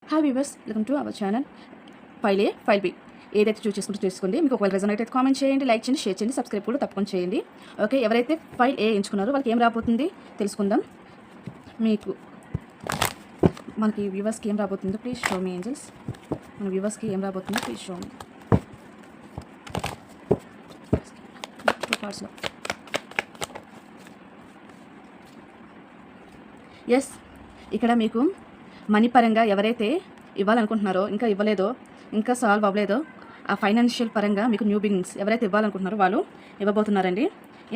Hi viewers, welcome to our channel. File A, file B ఏదైతే చేసుకుంటూ చేసుకోండి. మీకు ఒకవేళ రెజోనేట్ అయితే కామెంట్ చేయండి, లైక్ చేయండి, షేర్ చేయండి, సబ్స్క్రైబ్ కూడా తప్పకుండా చేయండి. ఓకే, ఎవరైతే ఫైల్ ఏ ఎంచుకున్నారో వాళ్ళకి ఏం రాబోతుంది తెలుసుకుందాం. మనకి వ్యూవర్స్కి ఏం రాబోతుందో ప్లీజ్ షో మీ ఏంజల్స్. మన వ్యూవర్స్కి ఏం రాబోతుందో ప్లీజ్ షో మీ. ఎస్, ఇక్కడ మీకు మనీ పరంగా ఎవరైతే ఇవ్వాలనుకుంటున్నారో, ఇంకా ఇవ్వలేదో, ఇంకా సాల్వ్ అవ్వలేదో, ఆ ఫైనాన్షియల్ పరంగా మీకు న్యూ బిగినింగ్స్ ఎవరైతే ఇవ్వాలనుకుంటున్నారో వాళ్ళు ఇవ్వబోతున్నారండి.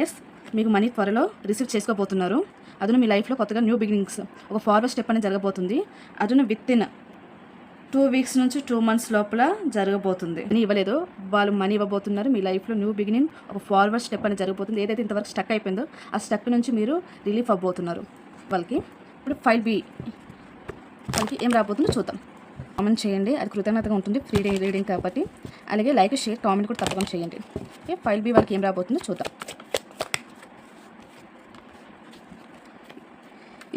ఎస్, మీకు మనీ త్వరలో రిసీవ్ చేసుకోబోతున్నారు. అదును మీ లైఫ్లో కొత్తగా న్యూ బిగినింగ్స్ ఒక ఫార్వర్డ్ స్టెప్ అనేది జరగబోతుంది. అదును విత్-ఇన్ 2 weeks నుంచి 2 months లోపల జరగబోతుంది. మనీ ఇవ్వలేదో వాళ్ళు మనీ ఇవ్వబోతున్నారు. మీ లైఫ్లో న్యూ బిగినింగ్ ఒక ఫార్వర్డ్ స్టెప్ అనేది జరగబోతుంది. ఏదైతే ఇంతవరకు స్టక్ అయిపోయిందో ఆ స్టక్ నుంచి మీరు రిలీఫ్ అవ్వబోతున్నారు. వాళ్ళకి ఇప్పుడు ఫైల్ బి వాళ్ళకి ఏం రాబోతుందో చూద్దాం. కామెంట్ చేయండి, అది కృతజ్ఞతగా ఉంటుంది. ఫ్రీ రీడింగ్ కాబట్టి. అలాగే లైక్, షేర్, కామెంట్ కూడా తప్పకుండా చేయండి. ఓకే, ఫైల్ బి వాళ్ళకి ఏం రాబోతుందో చూద్దాం.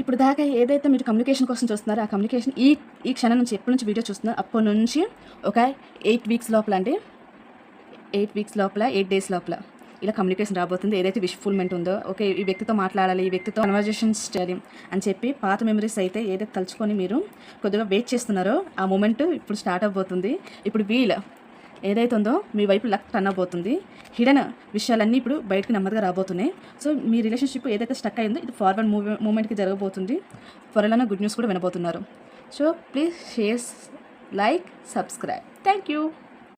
ఇప్పుడు దాకా ఏదైతే మీరు కమ్యూనికేషన్ కోసం చూస్తున్నారో ఆ కమ్యూనికేషన్ ఈ క్షణం నుంచి ఎప్పటి నుంచి వీడియో చూస్తున్నారో అప్పటి నుంచి ఒక 8 weeks లోపల అండి, 8 weeks లోపల, 8 days లోపల ఇలా కమ్యూనికేషన్ రాబోతుంది. ఏదైతే విష్ఫుల్మెంట్ ఉందో, ఓకే ఈ వ్యక్తితో మాట్లాడాలి, ఈ వ్యక్తితో కన్వర్జేషన్స్ చేయాలి అని చెప్పి పాత మెమరీస్ అయితే ఏదైతే తలుచుకొని మీరు కొద్దిగా వెయిట్ చేస్తున్నారో ఆ మూమెంట్ ఇప్పుడు స్టార్ట్ అవబోతుంది. ఇప్పుడు వీల్ ఏదైతే ఉందో మీ వైపు లక్ టర్న్ అవబోతుంది. హిడెన్ విషయాలన్నీ ఇప్పుడు బయటకు నెమ్మదిగా రాబోతున్నాయి. సో మీ రిలేషన్షిప్ ఏదైతే స్టక్ అయిందో ఇది ఫార్వర్డ్ మూమెంట్కి జరగబోతుంది. త్వరలోనే గుడ్ న్యూస్ కూడా వినబోతున్నారు. So please share, like, subscribe. Thank you.